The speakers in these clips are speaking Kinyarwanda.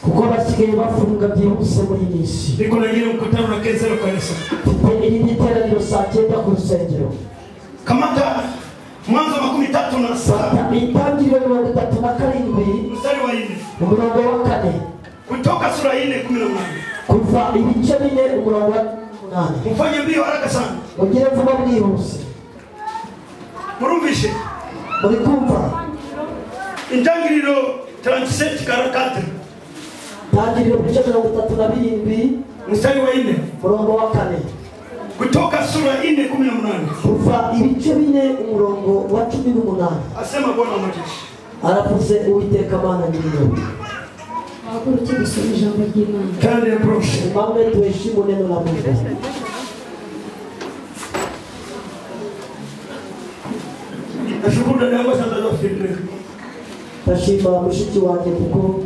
kuko basigaye bafunga byihuse muri iyi minsi. Niko nagira mkutano na Kenzero kanisa. Iri ni iteraniro saa 9 ku rusengero. Kamata Mwanzo 37 itangiriro 37 mstari wa 4 umurongo wa 4 kutoka sura 4:18 kuva ibice 4 umurongo wa 8. Mfanye mbio haraka sana. Ugire vuba bwihuse. Murumvishe. Muri kumva. Intangiriro 37:4 Tangiriro ibice 37 mstari wa 4 umurongo wa 4 kutoka sura 4:18 kuva ibice 4 umurongo wa 18. Asema Bwana wa majeshi. Aravuze Uwiteka Mana nyir'ingabo. Hakuruki gusoma ijambo ry'Imana. Kandi approche. Mame tuheshimu neno la Mungu. Nashukuru dada yangu sana za filme. Tashima mushiki wanjye kuko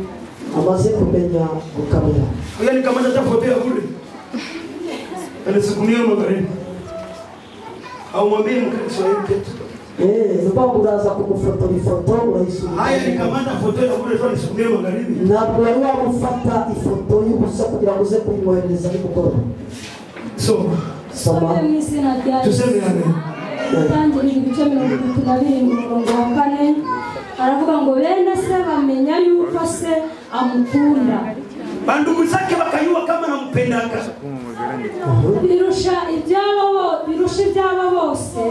amaze kumenya gukamera. Yaani kama nataka foto ya kule. Anasukumia magharibi. Au mwambie Mkristo kitu. Nubwo uraza kumufotora ifoto urayisubira. Haya ni kama nataka foto ya kule tu anasukumia magharibi. Ntabwo wari wamufata ifoto y'ubusa kugira ngo uze kuyimwohereza nimugoroba. Soma mw'izina rya Yesu. Tuseme amen. Tangiriro ibice 32 umurongo wa 4 aravuga ngo bene se bamenya yuko se amukunda. Bandugu zake bakayua kama nampendaka. Birusha ibyabo bose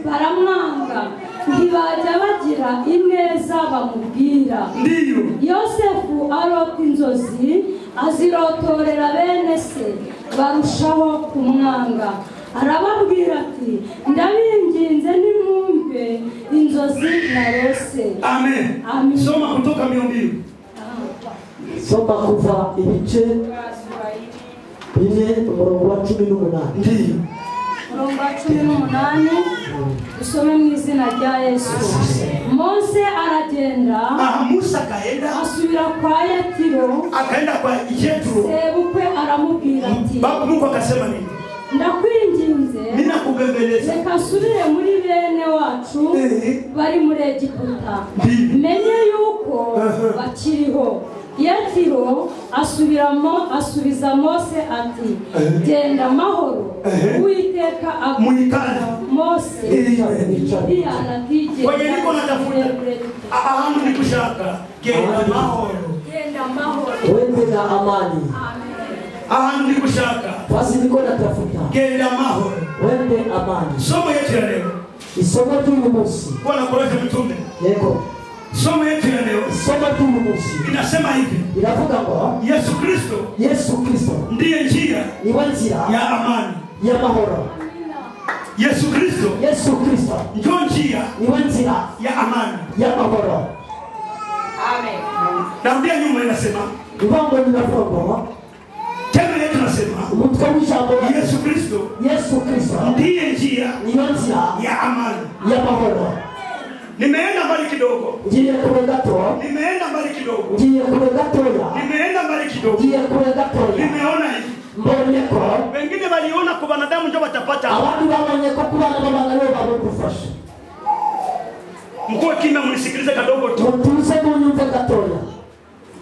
baramwanga ntibajya bagira ineza bamubwira. Ndiyo Yosefu arota inzozi azirotorera bene se barushaho kumwanga. Arababwira ati ndabinginze nimwumve inzozi narose. Amen. Soma kutoka 200. Soma kuva ibice 4 umurongo wa 18. Ndiyo. Umurongo wa 18 usome mw'izina rya Yesu. Mose aragenda. Musa kaenda. Asubira kwa Yetiro. Akaenda kwa Yetiro. Sebukwe aramubwira ati Baba Mungu akasema nini? Ndakwinginze ninakubembeleza reka asubire muri bene wacu bari muri Egiputa menye yuko bakiriho. Yetiro asubiza Mose ati genda amahoro. Uwiteka abwira Mose kwenye niko natafuta ahantu nikushaka genda amahoro. Wende na amani. Ahantu nikushaka basi niko natafuta genda amahoro. Wende amani. Somo yetu ya leo isomo ry'uyu munsi Bwana Koroshe mtume. Yego. Somo yetu ya leo isomo ry'uyu munsi inasema hivi. Iravuga ngo Yesu Kristo ndiye njia niwe nzira ya amani ya mahoro. Yesu Kristo ndio njia niwe nzira ya amani ya mahoro. Amen. Narudia nyuma inasema Ivango linafunga tena yetu nasema umutwe w'ijambo Yesu Kristo ndiye njia niwe nzira ya amani ya mahoro. Nimeenda mbali kidogo. Ngiye kure gato. Nimeenda mbali kidogo. Ngiye kure gatoya. Nimeenda mbali kidogo. Ngiye kure gatoya. Nimeona hivi. Mbonye ko Wengine waliona kwa wanadamu ndio watapata. abandi babonye ko kubana babangariwe babufasha. Mkoe kimya mnisikilize kadogo tu. Mutuze munyumve gatoya.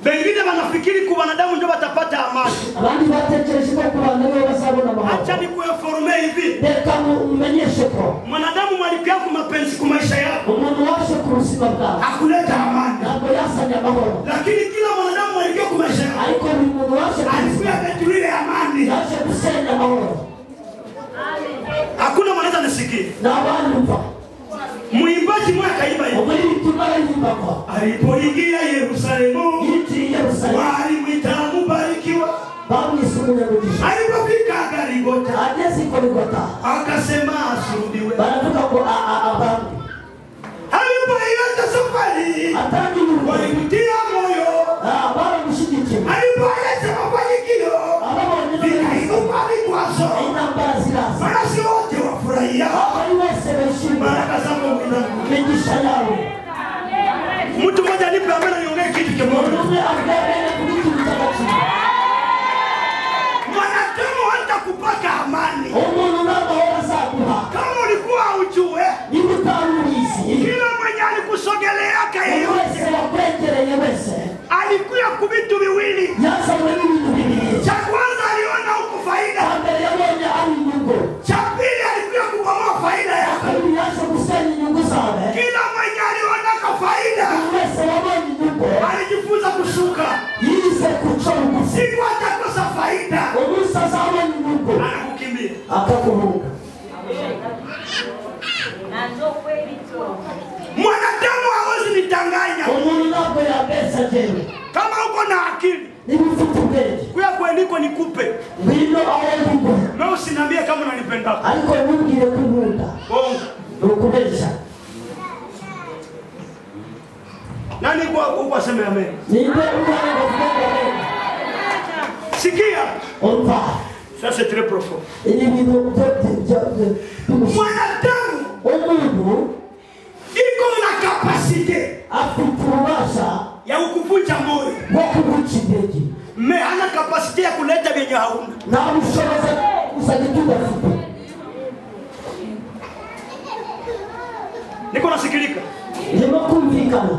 Wengine wanafikiri kwa wanadamu ndio watapata amani. Abandi batekereje ko kubangariwe basabona amahoro. Acha nikuinforme hivi. Reka mumenyeshe ko Mwanadamu mwalipia kwa mapenzi kwa maisha yako. umuntu washe ku buzima bwawe Hakuleta amani. ntabwo yasanye amahoro, Lakini kila mwanadamu mwalipia kwa maisha yako. ariko buri muntu washe ku buzima Alikuwa ametulia amani. yaje gusenya amahoro. Hakuna mwanadamu anasikia. N'abanyumva Muimbaji mmoja kaimba hivi. umuririmbyi bararirimba ko Alipoingia Yerusalemu, yinjiye Yerusalemu walimwita mubarikiwa. bamwise umunyamugisha. Alipofika Golgotha, Ageze i Golgotha akasema asulubiwe. baravuga ngo abami Alipoianza safari, atangirwa walimtia moyo. baramushyigikiye Alipoanza mafanikio, ababonye vikainuka vikwazo. intambara ziraza Wanasi wote wafurahia abari bose bishimira baraka za Mungu. imigisha yawe. Mtu mmoja nipe amena niongee kitu kimoja. umwe avuga kuri kintu cy'agaciro. Mwanadamu hata kupaka amani. Umuntu n'amahoro azaguha Kama ulikuwa ujue, niba utari ubizi. kila mwenye alikusogelea Buri yeyote wese wakwegereye wese alikuwa kuvitu viwili. yazanywe n'ibintu bibiri. Cha kwanza aliona huko faida. mbere yabonye ari inyungu, Cha pili alikuwa kubomoa faida yako. kabiri yaje gusenya inyungu zawe. Kila mwenye aliona kwa faida Buri wese wabonye inyungu alijifunza kushuka. yize kuca bugufi. Siku atakosa faida umunsi azabona inyungu anakukimbia. akakuhunga. Mwanadamu hawezi nitanganya. Umuntu ntabwo yabeshya jewe. Kama uko na akili, niba ufite ubwenge kuya kweliko nikupe. ngwino aho ndugwe, Na usiniambie kama unanipenda. ariko ntubwire ko unkunda. Bongo. Ni ukubeshya. Nani kwa sema amen? Ninde umwana bavuga ngo amen? Sikia. Umva. Ça c'est très profond. Ibi bintu Mwanadamu umuntu iko na kapasite afite ububasha ya kukuvunja moyo. bwo kuguca intege. Me hana kapasite ya kuleta vyenye hauna. Nta bushobozi kuzana ibyo udafite. Niko nasikilika. Ndimo kumvikana.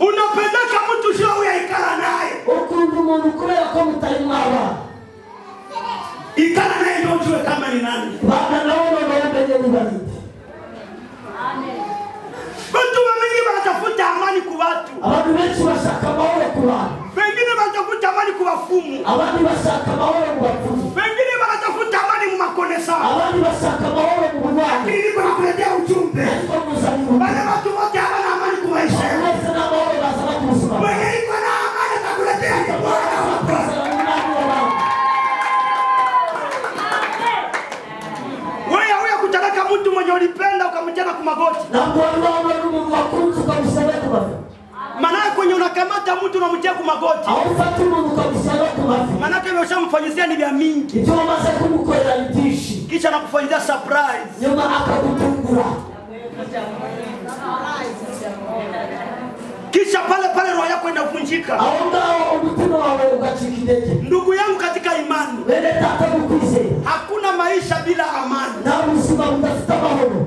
Unapendaka mtu sio uyaikala naye. Ukunda umuntu kubera ko mutari mwabana. Ikala naye ndio ujue kama ni nani. Bana nawe bamenye ni barinde. Watu wengi wanatafuta amani kwa watu. Abantu benshi bashaka amahoro ku bantu. Wengine wanatafuta amani kwa wafumu. Abandi bashaka amahoro mu bapfumu. Wengine wanatafuta amani mu makonesa. Abandi bashaka amahoro mu bunywanyi. Lakini niko nakuletea ujumbe. Ariko muzanira Wale watu wote hawana amani kwa maisha yao. wese n'amahoro bazana ku buzima bwawe. Mwenye iko na amani atakuletea ni Bwana wa Bwana. Bazana mu mwami w'abantu. Wewe huyo kutalaka mtu mwenye ulipenda ukamtana kwa magoti. Ntabwo wari wabona n'umuntu wakunze ukamusaba ku mavi. Maana kwenye unakamata mtu unamtia kwa magoti. Aho ufata umuntu ukamusaba ku mavi. Maana kama ushamfanyizia ni vya mingi. Ibyo wamaze kumukorera ni byinshi. Kisha nakufanyia surprise. Nyuma akagutungura. Kisha pale pale roho yako inavunjika. Aho ngaho umutima wawe ugacika intege. Ndugu yangu katika imani, Bene data mukwizera. hakuna maisha bila amani. Nta buzima budafite amahoro.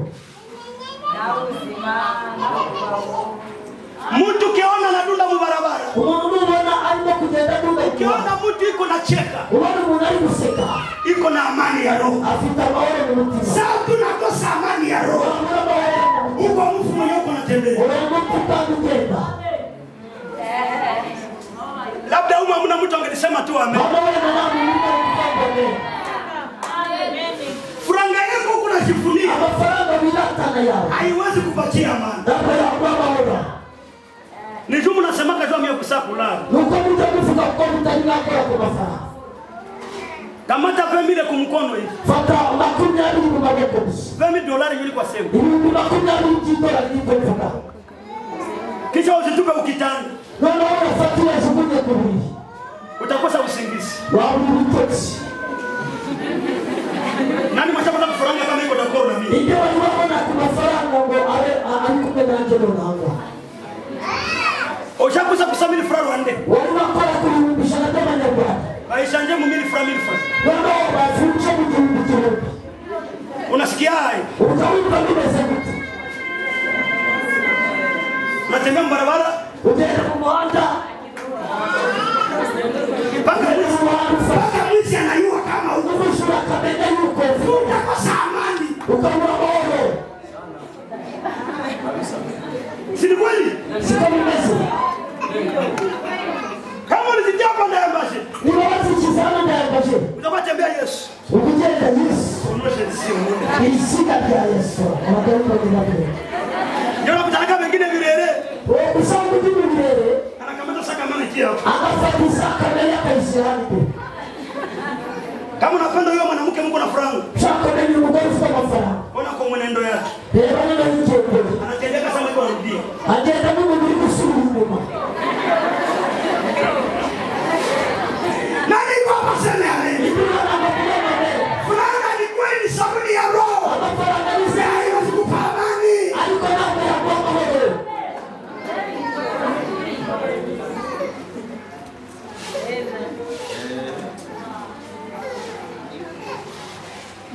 Mtu ukiona anadunda mu barabara, Umuntu nubona arimo kugenda adunda ku ukiona muhanda, mtu iko na cheka, ubona umuntu ari guseka, iko na amani ya roho. afite amahoro mu mutima. Sasa tunakosa amani ya roho. Wabura amahoro mu mutima. Uko mfu mwenye uko natembea. Urimo kutanga ugenda. Labda huyu hamna mtu angelisema tu amen. Baba wewe na nani urimo kutanga ugenda. Furanga yako uko najifunia. Amafaranga biratana yawe. Haiwezi kupatia amani. Ntabwo yaguha amahoro. Ni jumu nasema kajua mimi kusakulala. Nuko mujya muvuga ko mutari mwakora ku mafaranga. Kamata 20 ku mkono hivi. Fata 20 mu maboko gusa. $20 ili kwa sehemu. 20 by'idolari nibyo bivuga. Kisha usitupe ukitani. Noneho urafata uyajugunye ku buriri. Utakosa usingizi. Wabura ibitotsi. Nani mashapata furanga kama iko dakoro na mimi? Ibyo wari wabona ku mafaranga ngo partager mu 1000 francs 1000 francs. noneho bavunje mu gihugu. Unasikia hai? Utaumva bimeze gute? Unatembea barabara, ugenda mu muhanda, mpaka mwizi anayua kama umushura akamenya yuko utakosa amani, ukabura amahoro. Si ni kweli? Siko bimeze. Kama ulizijapa ndayambashe, Nibabazi kizana ndayambashe, utabatembea Yesu. ukugenda Yesu. Unoshe sio. Isika rya Yesu. Abagabo n'abagore. Ndio nakutaka wengine virere. Usanga ndi mu birere, Anakamata saka mama kia. agafata isaka mbere akayishyiramo. Kama unapenda huyo mwanamke Mungu na furaha. Shaka mbere umugore ufite amafaranga. Ona kwa mwenendo yake. Reba nino yitembere. Anatendeka kama yuko anarudia. Agenda n'umubiri gusubira inyuma. Nani kwa maseme yale? Furaha ni kweli sabuni ya roho. Amafaranga ni Sasa inakupa amani. ariko ntabwo yaguha amahoro.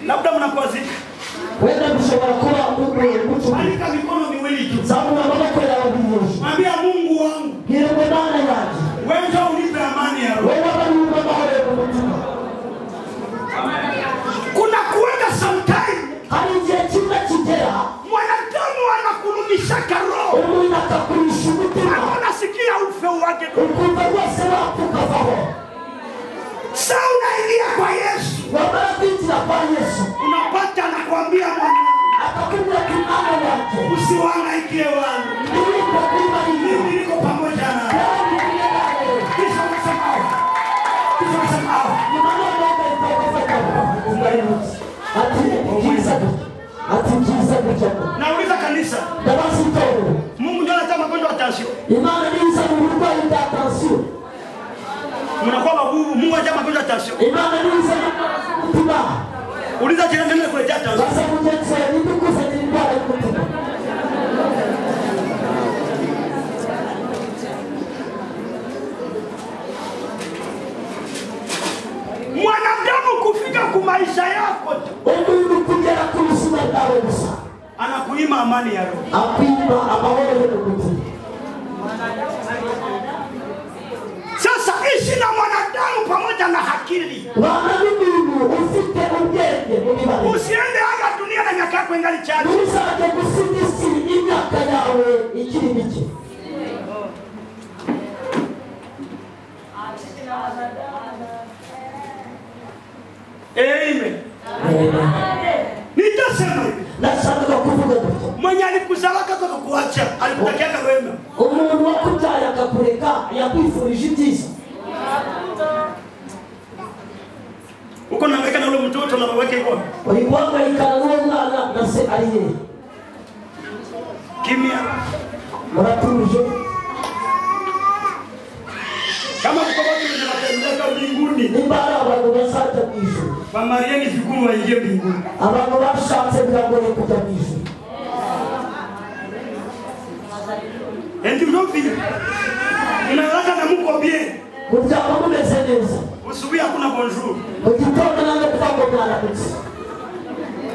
Labda mnakwazika. Wenda bishobora kuba umucuruzi. Andika mikono miwili juu. Zamura amaboko yawe biyeje. Mwambia Mungu wangu, Bwira Imana yanjye. wewe ndio unipe amani ya roho. Wewe bariwumva amahoro mu mutima. Kuna kuweka sometime Hari igihe kimwe kigera, mwanadamu anakurudisha roho. umuntu akakurisha umutima. Unasikia ufe wake. Ukumva rwose wakukavaho. Sasa unaingia kwa Yesu. Wamara kwinjira kwa Yesu. Unapata anakuambia mwana, Akakubwira ati mwana wanjye, usiwahangaikie wangu. nilipo kuba Mimi inyuma. niko pamoja nawe. Kandi kumwe nawe. Kisha unasema, Nyuma none ugahita ugafata umwarimuzi. Ati byiza gutya. Ati byiza gutya. nauliza kanisa, Ndabaza itorero. Mungu ndio anataka magonjwa ya tension. Imana niza mu burwayi bwa tansiyo. Mnakuwa magumu, Mungu anataka magonjwa ya tension. Imana niza umutima. Uliza jirani nani kuletea tension. Basa mugenzi wawe nidukuzanira indwara y'umutima. Mwanadamu kufika kwa maisha yako tu, Umuntu kugera ku buzima bwawe gusa. anakuima amani ya roho. Akwima amahoro yo mu mutima. Sasa ishi na mwanadamu pamoja na akili. Bana n'umuntu ufite ubwenge mu mibare. Usiende hapa dunia na miaka yako ingali chache. Ntuzajye gusiga isi imyaka yawe ikiri mike. Amen. Nitasema hivi. Nashakaga kuvuga gutya. Mwenye alikuzalaka kwa kukuacha, alikutakia wema. Umuntu wakubyaye akakureka yakwifurije ibyiza. Uko nahangaika na ule mtoto na babake yuko. Uri guhangayikana n'uwo mwana na se ari he? Kimya. Muratuje. Kama uko watu wanatembea mbinguni, Nimba hari abantu bazajya mu ijuru. Bamarieni vikuru waingie mbinguni. Abantu bashatse biragoye kujya mu ijuru. Ndio vile. Unalala na Mungu bien. Muryama mumeze neza. Usubuhi hakuna bonjour. Mu gitondo nange kuva ngo mwaramutse.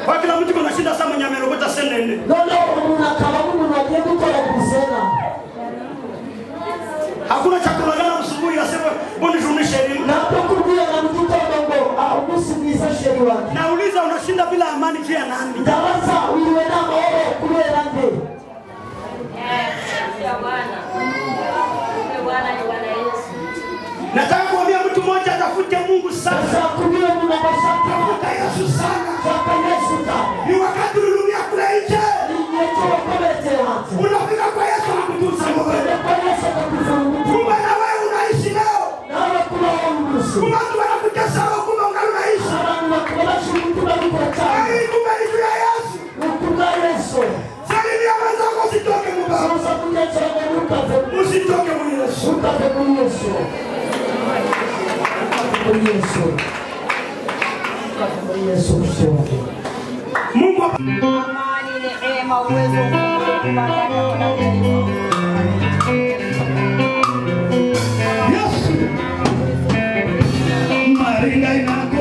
Kwa kila mtu kuna shida sana mwenye amerogota senene. Noneho umuntu akaba nk'umuntu wagiye gukora gusena. Hakuna chakula gana usubuhi asema bonjour ni sheri. Ntabwo kubwira mu gitondo ngo umunsi mwiza sheri wanjye. Nauliza unashinda bila amani juu ya nani? Ndabaza wiriwe n'amahoro kubera nde? Nataka kuambia mtu mmoja atafute Mungu sana. Ndashaka kubwira umuntu ngo ashake Tafuta Yesu sana. shaka Yesu cyane. Ni wakati ulumia kule nje. Ni igihe cyo wakomerekeye hanze. Unafika kwa Yesu anakutunza moyo. Ujya kwa Yesu akakuvura umutima. Kumbe na wewe unaishi leo. Nawe kubaho umunsi. Kumbe watu wanakutesa wewe, kumbe ungali unaishi. Abantu bakubasha umutima bikora cyane. Ai, kumbe ni juu ya Yesu. Ni kubwa Yesu. Salimia mwenzako usitoke mbaba. Sasa kunyakira ngo ntukave Usitoke muri Yesu. ntukave kuri Yesu. Kuri Yesu. Ntukave muri Yesu ushoboye. Mungu Amani, neema, uwezo, Yesu. aringa inaka